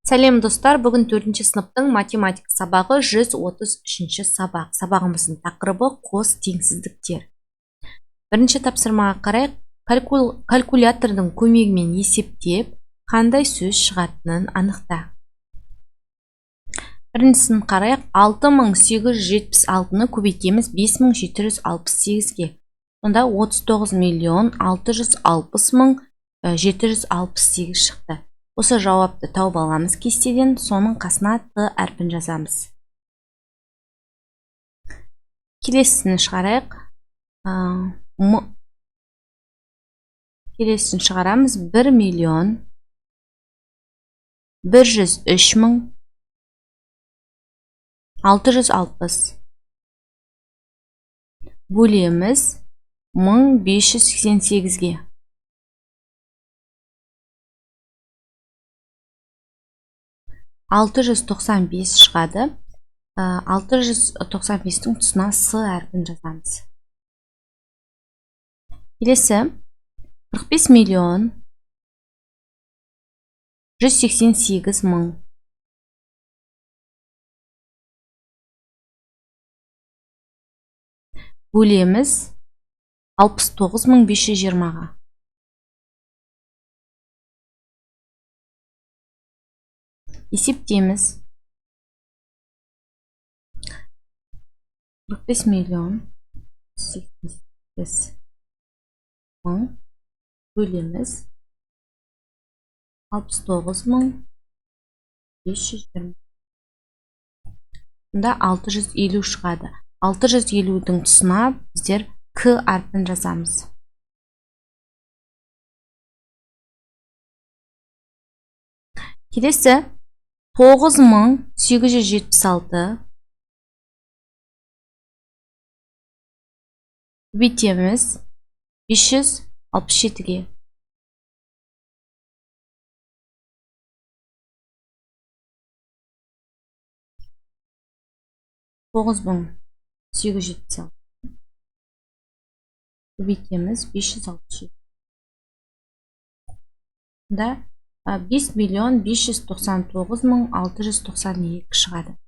Сәлем достар, бүгін 4-ші сыныптың математика сабағы 133-ші сабақ. Сабағымыздың тақырыбы қос теңсіздіктер. Бірінші тапсырмаға қарай, калькулятордың көмегімен есептеп, қандай сөз шығатынын анықта. Біріншісін қарайық, 6876-ны көбейтеміз 5768-ге. Онда 39.660.768 шықты. Осы жауапты тауып аламыз кестеден, соның қасына Т әрпін жазамыз. Келесісін шығарайық. Келесісін шығарамыз. 1.103.660 бөлеміз 1588-ге. 695 шығады. 695-тің тұсына С әрпін жазамыз. Келесі 45.188.000 бөлеміз 69.520-ға. Есептейміз. 45.188.000 бөлеміз 69.520. Бұнда 650 шығады. 650-дің тұсына біздер К әрпін жазамыз. Келесі 9876 көбейтеміз 567-ге. Көбейтеміз 567. Бұнда 5.599.692 шығады.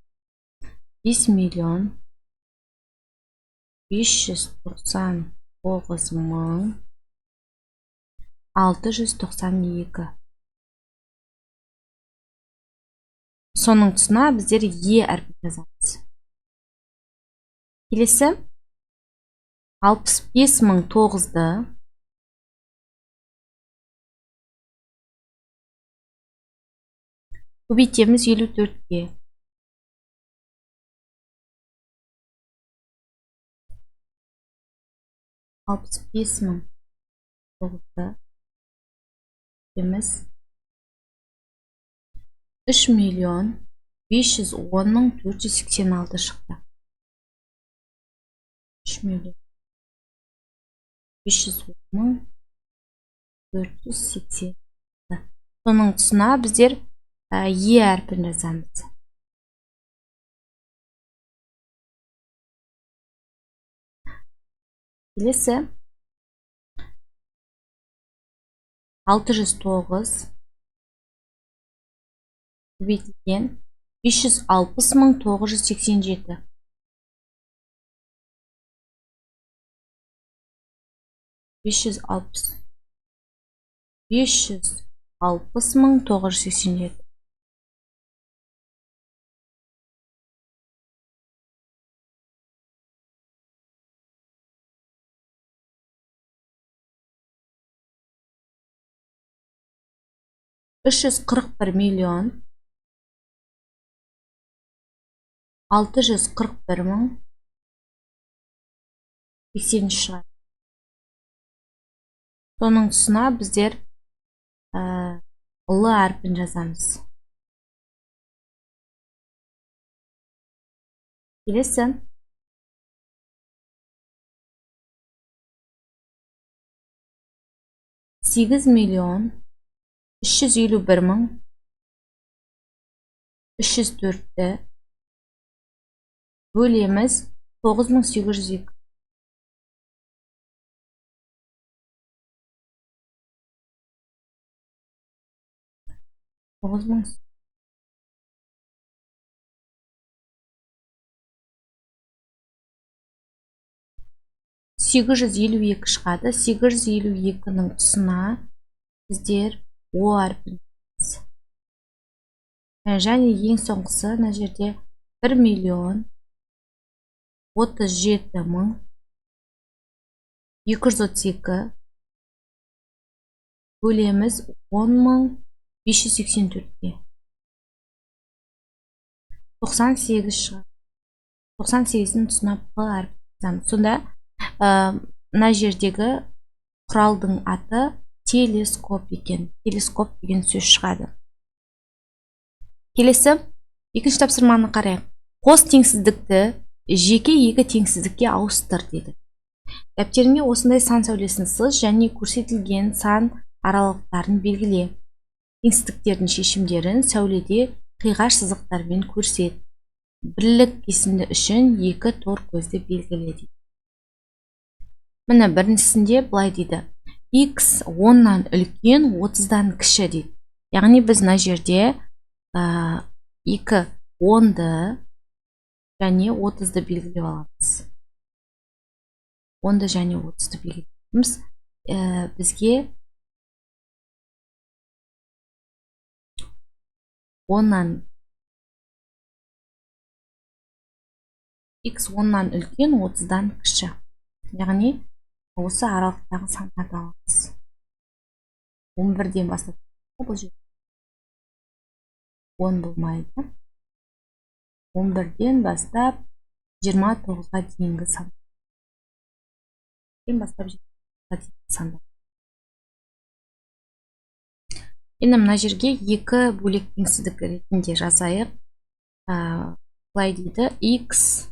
5.599.692. Соның тұсына біздер Е әрпін жазамыз. Келесі 65.009-ды көбейтеміз 54-ге. 65.009-ды көбейтеміз 3.510.486 шықты. 3.510.486. Соның тұсына біздер Е әрпін жазамыз. Келесі 609 көбейтілген 560.987. 560.987. $641.641.080 шығады. Соның тұсына біздер Л әрпін жазамыз. Келесі 8.351.304-ті бөлеміз 9802. 9000 852 шығады. 852-ның тұсына біздер О әрпін. Және ең соңғысы мына жерде 1.037.232 бөлеміз 10.584-ге. 98 шығады. 98-дің тұсына П әрпін. Сонда мына жердегі құралдың аты телескоп екен. Телескоп деген сөз шығады. Келесі екінші тапсырманы қарайық. Қос теңсіздікті жеке екі теңсіздікке ауыстыр деді. Дәптеріңе осындай сан сәулесін сыз және көрсетілген сан аралықтарын белгіле. Теңсіздіктердің шешімдерін сәуледе қиғаш сызықтармен көрсет. Бірлік кесінді үшін екі тор көзді белгіле дейді. Міне біріншісінде былай дейді. X 10-нан үлкен, 30-дан кіші дейді. Яғни біз мына жерде 2 10-ды және 30-ды белгілеп аламыз. 10-ды және 30-ды белгілеп аламыз. Бізге 10-нан X 10-нан үлкен, 30-дан кіші. Яғни осы аралықтағы сандарды аламыз. 11-ден бастап бұл жерде 10 болмайды. 11-ден бастап 29-ға дейінгі сан. Енді мына жерге екі бөлек теңсіздік ретінде жазайық. Былай дейді. X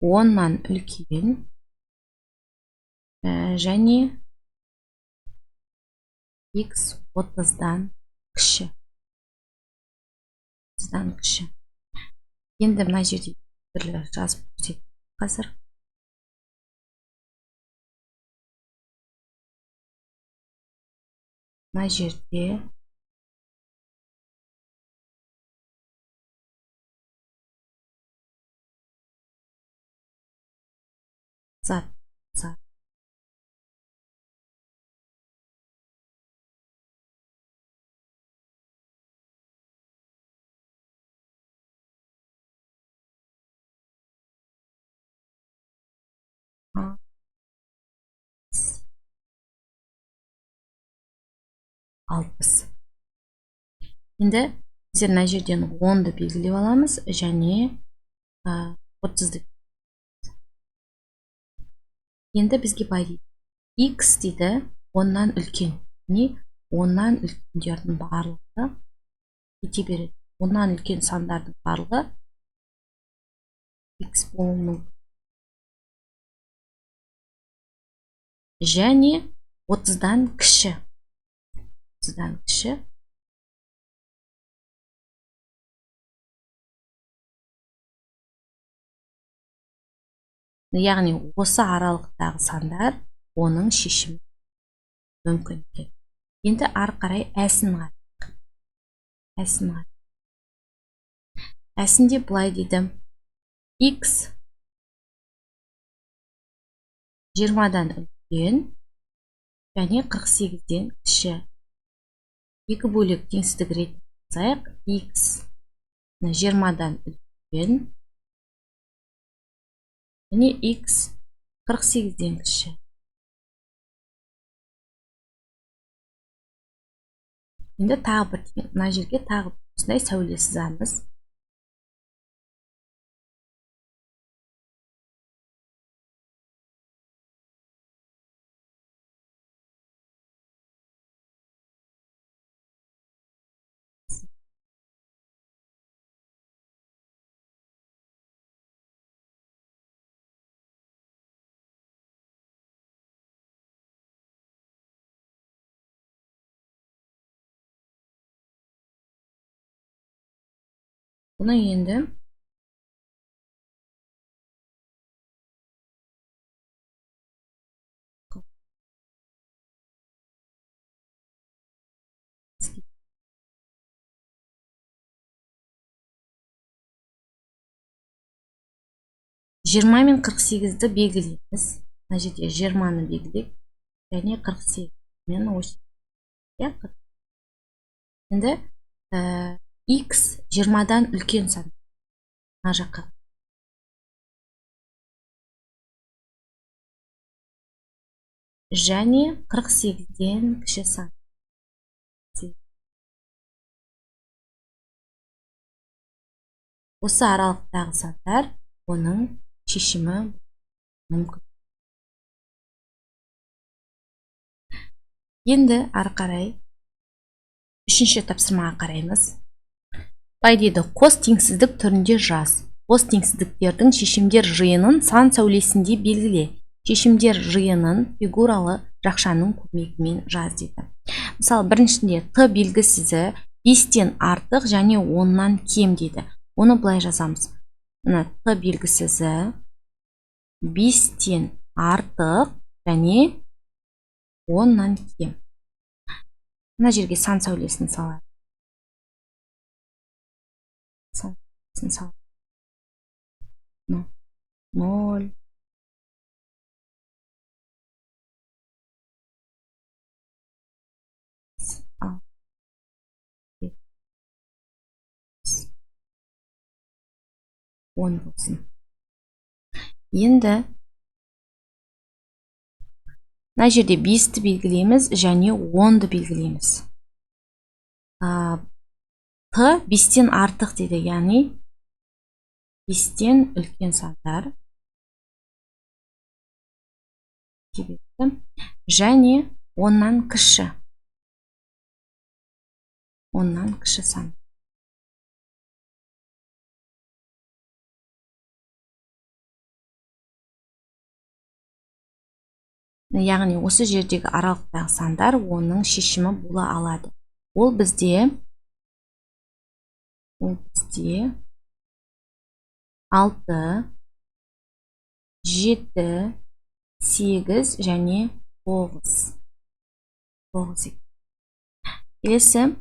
10-нан үлкен және X 30-дан кіші. Енді мына жерде бірлер жазып көрсетейік қазір. Мына жерде зат. Енді біздер мына жерден 10-ды белгілеп аламыз және 30-ды. Енді бізге былай дейді. X дейді 10-нан үлкен. Яғни 10-нан үлкендердің барлығы кете береді. 10-нан үлкен сандардың барлығы X болуы және 30-дан кіші. 30-дан кіші. Яғни осы аралықтағы сандар оның шешімі мүмкін. Енді ары қарай әсін қарайық. Әсінде былай дейді. X 20-дан үлкен және 48-ден кіші. Екі бөлек теңсіздік ретінде жазайық. X 20-дан үлкен және X 48-ден кіші. Енді тағы бір мына жерге тағы осындай сәуле сызамыз. Бұны енді 20 мен 48-ді белгілейміз. Мына жерде 20-ны белгілейік. Және 48 мен 80. Енді x 20-дан үлкен сан. Мына жаққа. Және 48-ден кіші сан. Осы аралықтағы сандар оның шешімі мүмкін. Енді ары қарай үшінші тапсырмаға қараймыз. Былай дейді, қос теңсіздік түрінде жаз. Қос теңсіздіктердің шешімдер жиынын сан сәулесінде белгіле. Шешімдер жиынын фигуралы жақшаның көмегімен жаз дейді. Мысалы, біріншінде т белгісізі 5-тен артық және 10-нан кем дейді. Оны былай жазамыз. Мына т белгісізі 5-тен артық және 10-нан кем. Мына жерге сан сәулесін салайық. Сан сәулесін салайық. 0 10 болсын. Енді мына жерде 5-ті белгілейміз және 10-ды белгілейміз. Т 5-тен артық дейді, яғни 5-тен үлкен сандар. Және 10-нан кіші. 10-нан кіші сан. Яғни осы жердегі аралықтағы сандар оның шешімі бола алады. Ол бізде 6, 7, 8 және 9. Келесі,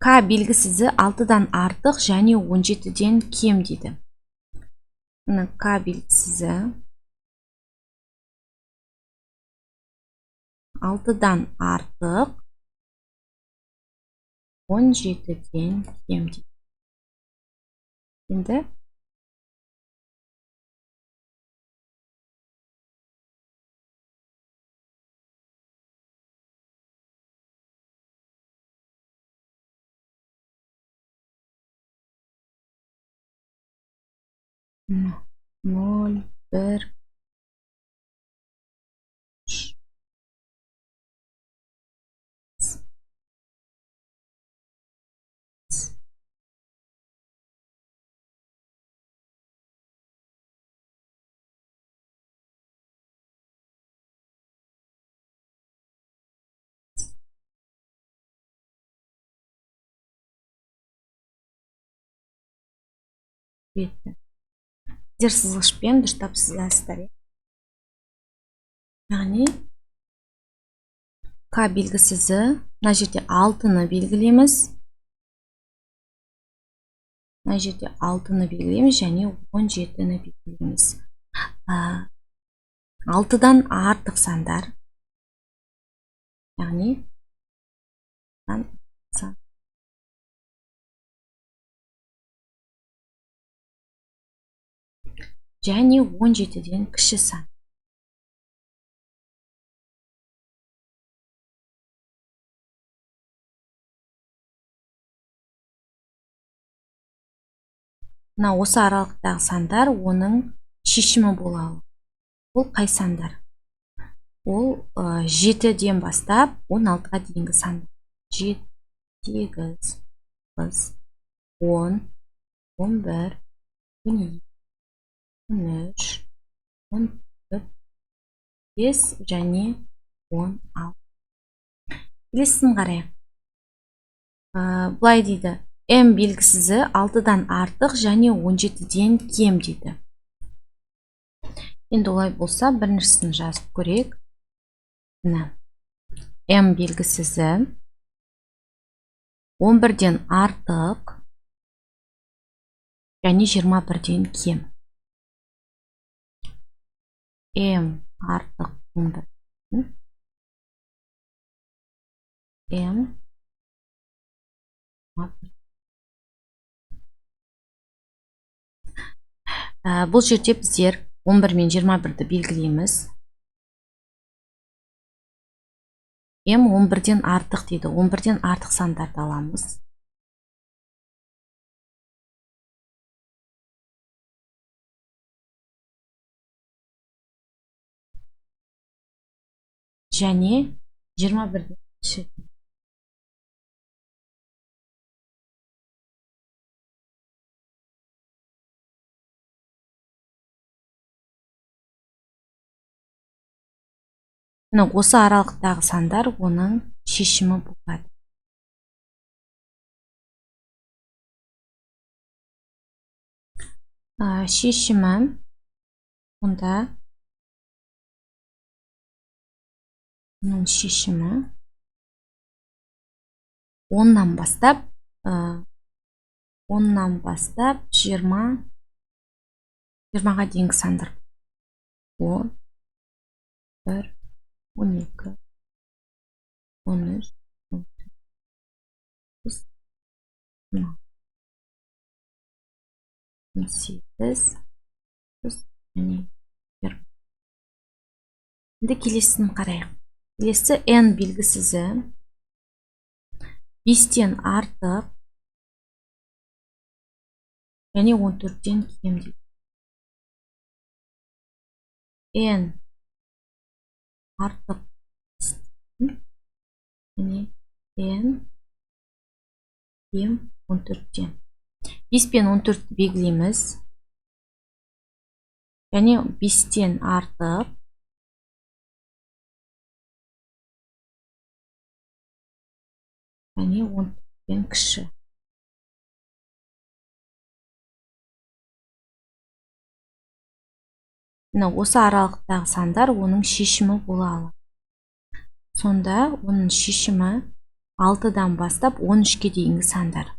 К белгісізі 6-дан артық және 17-ден кем дейді. К белгісізі 6-дан артық 17-ден кем дейді. Енді нөл, бір, беті. Сіздер сызғышпен дұрыстап сызасыздар. Яғни К белгісізі, мына жерде 6-ны белгілейміз. Мына жерде 6-ны белгілейміз және 17-ні белгілейміз. 6-дан артық сандар. Яғни және 17-ден кіші сан. Мына осы аралықтағы сандар оның шешімі бола алады. Ол қай сандар? Ол 7-ден бастап 16-ға дейінгі сандар. 7, 8, 9, 10, 11, 12, 13, 14, 5 және 16. Келесін қарайық. Бұлай дейді. М белгісізі 6-дан артық және 17-ден кем дейді. Енді олай болса, біріншісін жазып көрейік. М белгісізі 11-ден артық және 21-ден кем. m артық 11 m бұл жерде біздер 11 мен 21-ді белгілейміз. m 11-ден артық дейді. 11-ден артық сандарды аламыз. Және 21-ден кіші. Осы аралықтағы сандар оның шешімі болады. Шешімі онда оның шешімі 10-нан бастап 20-ға дейінгі сандар. 10, 1, 12, 13, 14, 18, 20. Енді келесін қарайық. Келесі n белгісізі 5-тен артық және 14-тен кем дейді. n артық және n кем 14-тен. 5 пен 14-ті белгілейміз. Және 5-тен артық және 14-тен кіші. Осы аралықтағы сандар оның шешімі бола алады. Сонда оның шешімі 6-дан бастап 13-ке дейінгі сандар.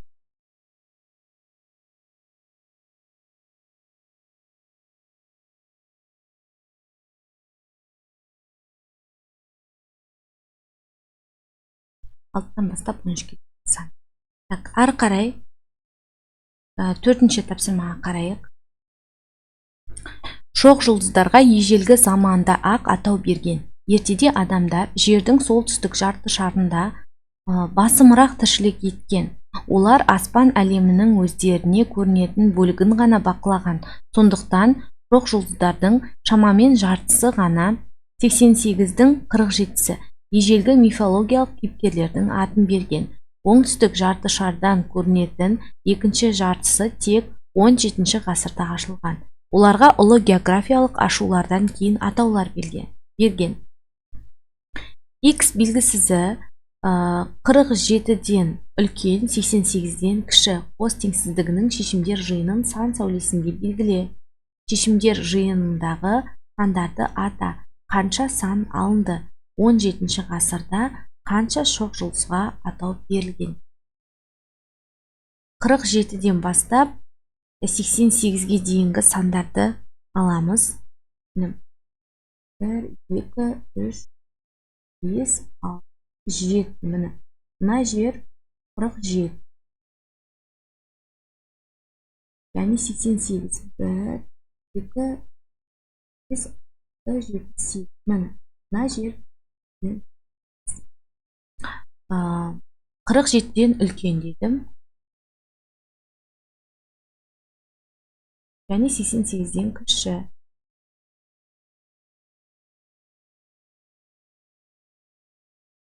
Бастап 13-ке дейінгі сан. Ары қарай 4-ші тапсырмаға қарайық. Шоқ жұлдыздарға ежелгі заманда ақ атау берген. Ертеде адамдар жердің солтүстік жарты шарында басымырақ тіршілік еткен. Олар аспан әлемінің өздеріне көрінетін бөлігін ғана бақылаған. Сондықтан шоқ жұлдыздардың шамамен жартысы ғана 88-дің 47-сі ежелгі мифологиялық кейіпкерлердің атын берген. Оңтүстік жарты шардан көрінетін екінші жартысы тек 17-ші ғасырда ашылған. Оларға ұлы географиялық ашулардан кейін атаулар берген. X белгісізі 47-ден үлкен, 88-ден кіші қос теңсіздігінің шешімдер жиынын сан сәулесінде белгіле. Шешімдер жиынындағы сандарды ата. Қанша сан алынды? 17-ші ғасырда қанша шоқ жұлдызға атау берілген? 47-ден бастап 88-ге дейінгі сандарды аламыз. 1, 2, 3, 5, 6, 7. Мына жер 47. Яғни 88. 1, 2, 5, 6, 7, 8. Мына жер 47-ден үлкен дедім. Яғни 88-ден кіші.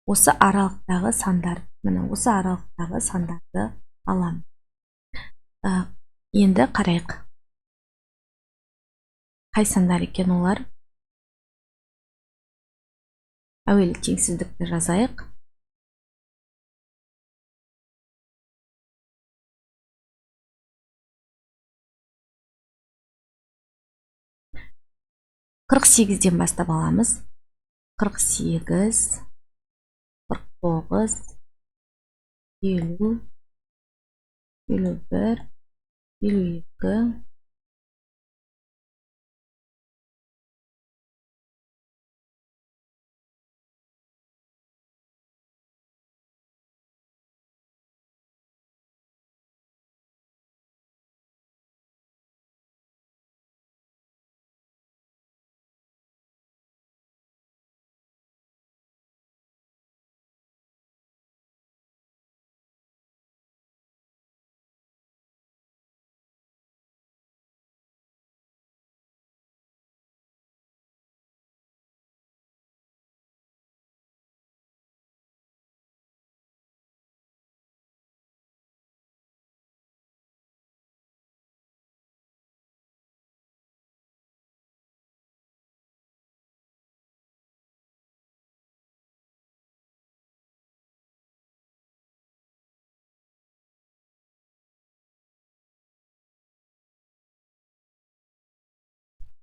Осы аралықтағы сандарды алам. Енді қарайық. Қай сандар екен олар? Әуелі теңсіздікті жазайық. Қырық 48-ден бастап аламыз. 48, 49, 50, 51, 52,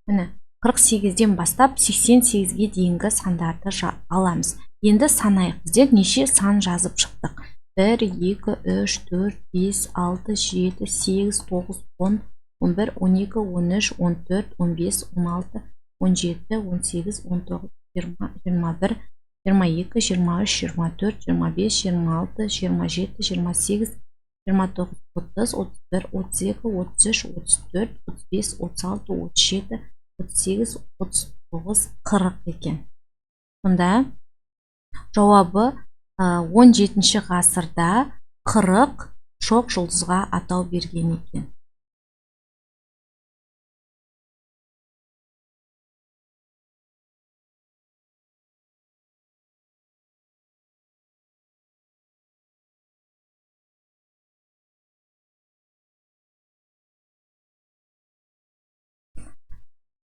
Міне 48-ден бастап 88-ге дейінгі сандарды аламыз. Енді санайық. Біздер неше сан жазып шықтық? 1, 2, 3, 4, 5, 6, 7, 8, 9, 10, 11, 12, 13, 14, 15, 16, 17, 18, 19, 20, 21, 22, 23, 24, 25, 26, 27, 28, 29, 30, 31, 32, 33, 34, 35, 36, 37, 38, 39, 40 екен. Сонда жауабы 17-ші ғасырда 40 шоқ жұлдызға атау берген екен.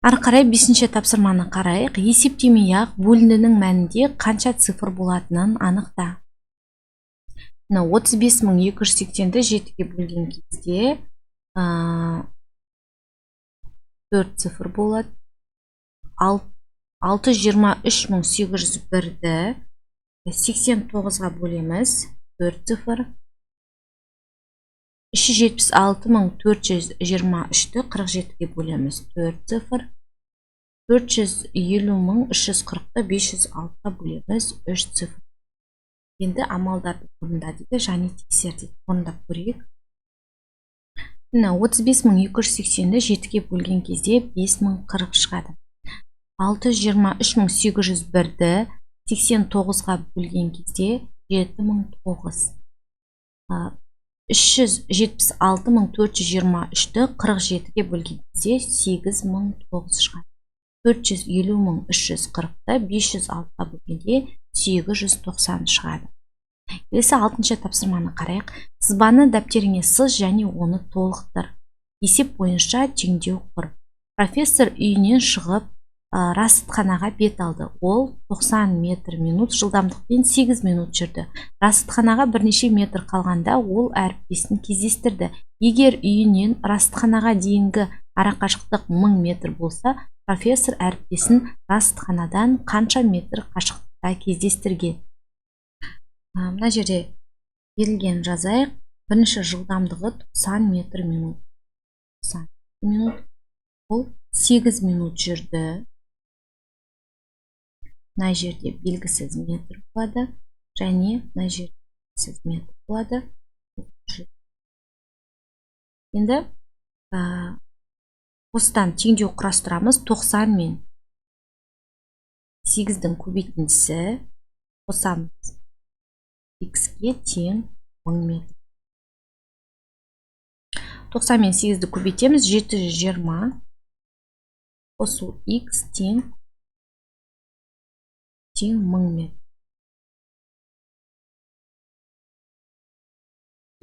Ары қарай 5-ші тапсырманы қарайық. Есептемей-ақ бөліндінің мәнінде қанша цифр болатынын анықта. 35.280-ді 7-ге бөлген кезде 4 цифр болады. 623.801-ді 89-ға бөлеміз, 4 цифр. 376.423-ді 47-ге бөлеміз, 4 цифр. 450.340-ды 506-ға бөлеміз, 3 цифр. Енді амалдарды орында дейді, және тексер дейді. Орындап көрейік. 35.280-ді 7-ге бөлген кезде 5040 шығады. 623.801-ді 89-ға бөлген кезде 7009. 376.423-ді 47-ге бөлген кезде 8009 шығады. 450.340-ды 506-ға бөлгенде 890 шығады. Келесі 6-шы тапсырманы қарайық. Сызбаны дәптеріңе сыз және оны толықтыр. Есеп бойынша теңдеу құр. Профессор үйінен шығып расатханаға бет алды. Ол 90 метр минут жылдамдықпен 8 минут жүрді. Расатханаға бірнеше метр қалғанда ол әріптесін кездестірді. Егер үйінен расатханаға дейінгі арақашықтық 1000 метр болса, профессор әріптесін расатханадан қанша метр қашықтықта кездестірген? Мына жерде берілген жазайық. Бірінші жылдамдығы 90 метр минут. 90 минут. Ол 8 минут жүрді. Мына жерде белгісіз метр болады. Және мына жерде белгісіз метр болады. Енді осыдан теңдеу құрастырамыз. 90 мен 8-дің көбейтіндісі қосамыз. X-ге тең 10 метр. 90 мен 8-ді көбейтеміз. 720 қосу X тең 1000 метр.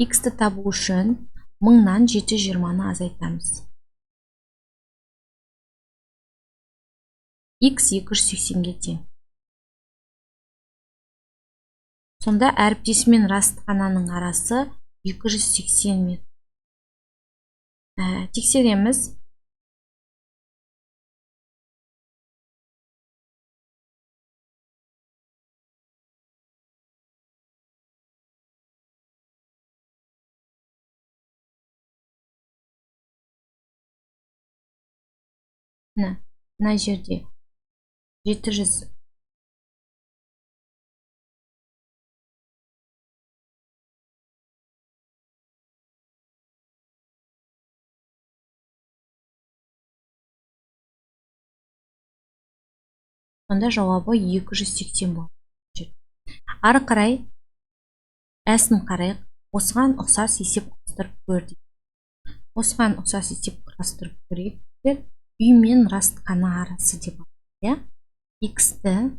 X-ті табу үшін 1000-нан 720-ны азайтамыз. X 280-ге тең. Сонда әріптесі мен расатхананың арасы 280 метр. Тексереміз. Мына жерде 700 Сонда жауабы 280 болады. Ары қарай әсін қарайық. Осыған ұқсас есеп құрастырып көрдік. Осыған ұқсас есеп құрастырып көрейік. Үй мен расатхана арасы деп алады. X-ті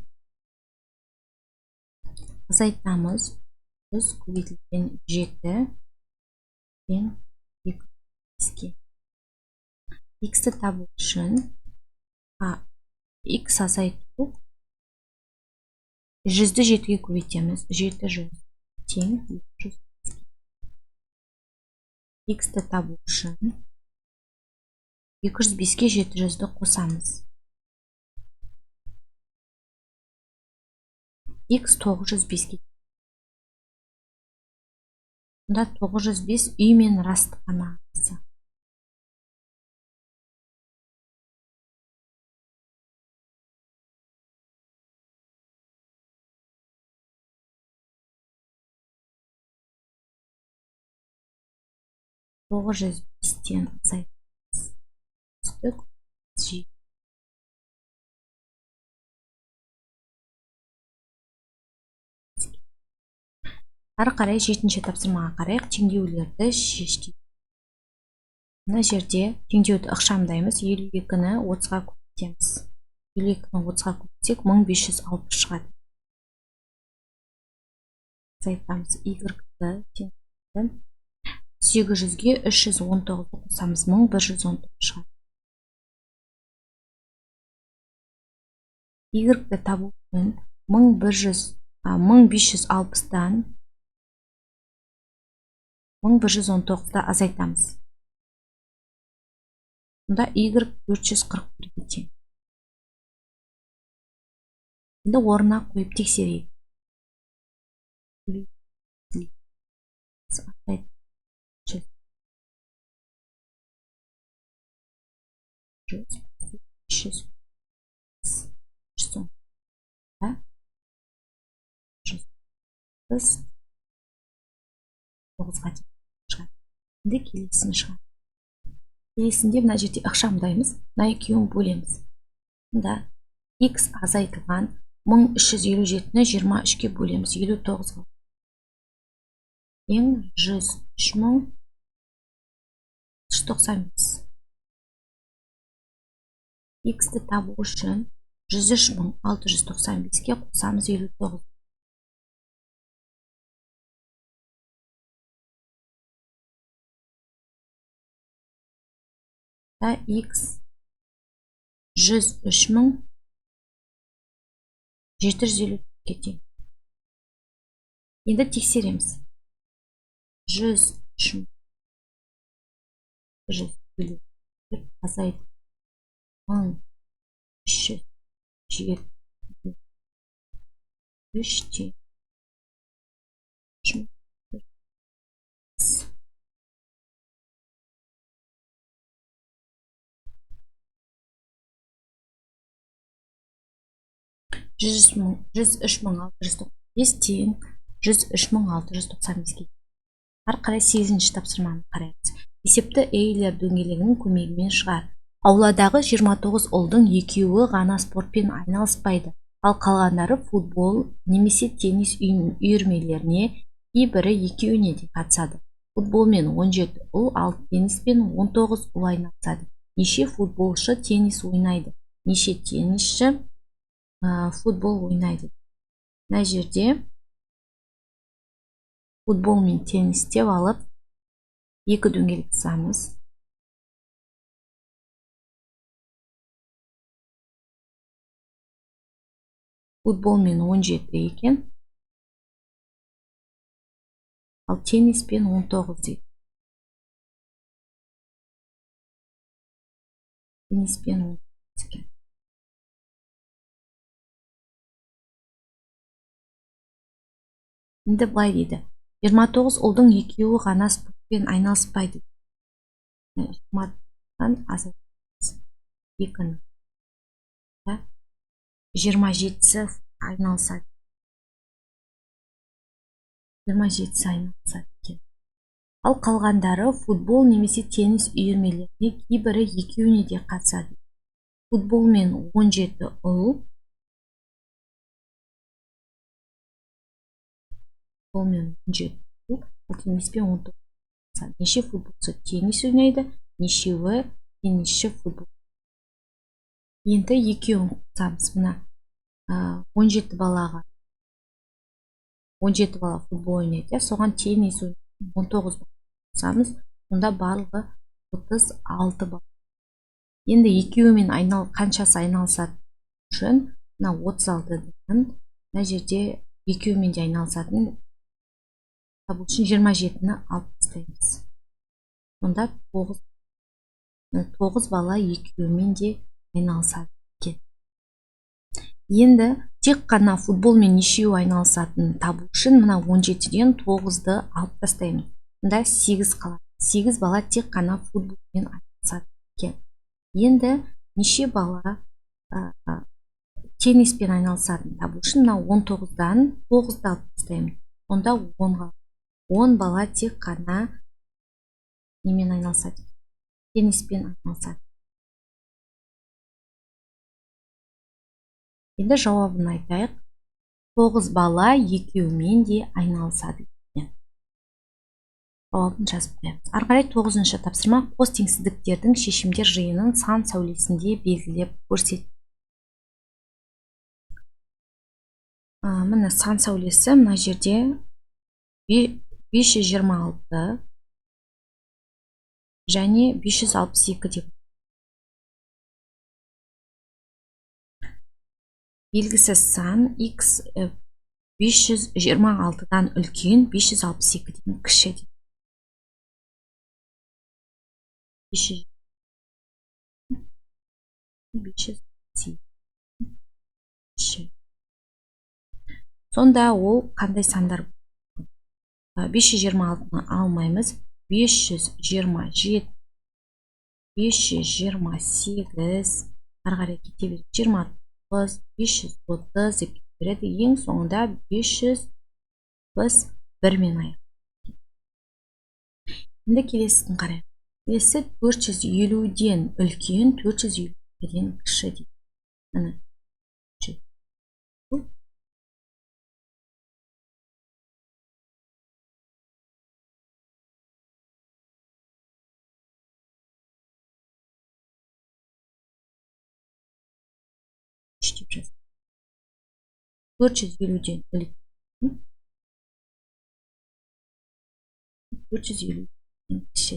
азайтамыз. Біз көбейтілген 7 пен 2-ге. X-ті табу үшін X азайту 100-ді 7-ге көбейтеміз. 700 тең 200. X-ті табу үшін 205-ке 700-ді қосамыз. X 905-ке. Мұнда 905 үй мен растық анағысы. Тоғыз жүз бестен азайтып ары қарай 7-ші тапсырмаға қарайық. Теңдеулерді шешті. Мына жерде теңдеуді ықшамдаймыз. 52-ні 30-ға көбейтеміз. 52-ні 30-ға көбейтсек 1560 шығады. Азайтамыз. Y-ді теңдеуді 800-ге 319-ды қосамыз. 1119 шығады. Y-ді табу үшін 1560-дан 1119-ды азайтамыз. Мұнда Y 441-ге тең. Енді орнына қойып тексерейік. Енді келесін шығады. Келесінде мына жерде ықшамдаймыз. Мына екеуін бөлеміз. Мұнда X азайтылған 1357-ні 23-ке бөлеміз. 59-ға. Ең 103.695. X-ті табу үшін 103.695-ке қосамыз 59. X 103.750-ге тең. Енді тексереміз. 103.750 азайды 1373 103.695 тең 103.695-ге. Ары қарай 8-ші тапсырманы қараймыз. Есепті Эйлер дөңгелегінің көмегімен шығар. Ауладағы 29 ұлдың 2-і ғана спортпен айналыспайды, ал қалғандары футбол немесе теннис үйірмелеріне, кейбірі 2-іне де қатысады. Футболмен 17 ұл, ал тенниспен 19 ұл айналысады. Неше футболшы теннис ойнайды? Неше теннисші футбол ойнайды? Мына жерде футбол мен теннис деп алып, екі дөңгелек сызамыз. Футбол мен 17 екен, ал тенниспен 19 дейді. Тенниспен 19 екен. Енді былай дейді. 29 ұлдың 2-і ғана спортпен айналыспайды. 20-дан азайтамыз. 2-ні. 27-сі айналысады. 27-сі айналысады екен. Ал қалғандары футбол немесе теннис үйірмелеріне, кейбірі 2-іне де қатысады. Футболмен 17 ұл, футболмен 17 ұл, ал тенниспен 19. Неше футболшы теннис ойнайды, нешеуі теннисші футбол. Енді екеуін қосамыз. Мына 17 балаға 17 бала футбол ойнайды, соған теннис 19 қосамыз. Онда барлығы 36 бала. Енді екеуімен қаншасы айналысады үшін, мына 36-дан мына жерде екеуімен де айналысатын табу үшін 27-ні алып тастаймыз. Онда 9 9 бала екеуімен де айналысады екен. Енді тек қана футболмен нешеу айналысатынын табу үшін мына 17-ден 9-ды алып тастаймыз. Мұнда 8 қалады. 8 бала тек қана футболмен айналысады екен. Енді неше бала тенниспен айналысатынын табу үшін мына 19-дан 9-ды алып тастаймыз. Онда 10 бала тек қана немен айналысады? Тенниспен айналысады. Енді жауабын айтайық. 9 бала екеуімен де айналысады екен. Жауабын жазып қоямыз. Ары қарай 9-шы тапсырма қос теңсіздіктердің шешімдер жиынын сан сәулесінде белгілеп көрсет. Міне сан сәулесі мына жерде 526 және 562 деп. Белгісіз сан x 526-дан үлкен, 562-ден кіші деп. 562 кіші. Сонда ол қандай сандар? 526-ны алмаймыз. 527, 528, ары қарай кете береді. 29, 530 деп береді. Ең соңында 500 біз 1-мен аяқ. Енді келесін қарай. Келесі 450-ден үлкен, 450-ден кіші дейді. Міне. Деп жазды. 450-ден үлкен, 450-ден кіші.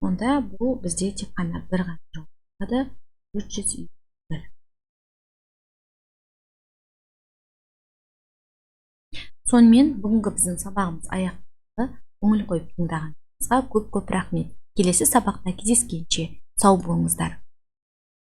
Онда бұл бізде тек қана бір ғана жауап. 451. Сонымен бүгінгі біздің сабағымыз аяқталды. Көңіл қойып тыңдағаныңызға көп-көп рахмет. Келесі сабақта кездескенше сау болыңыздар.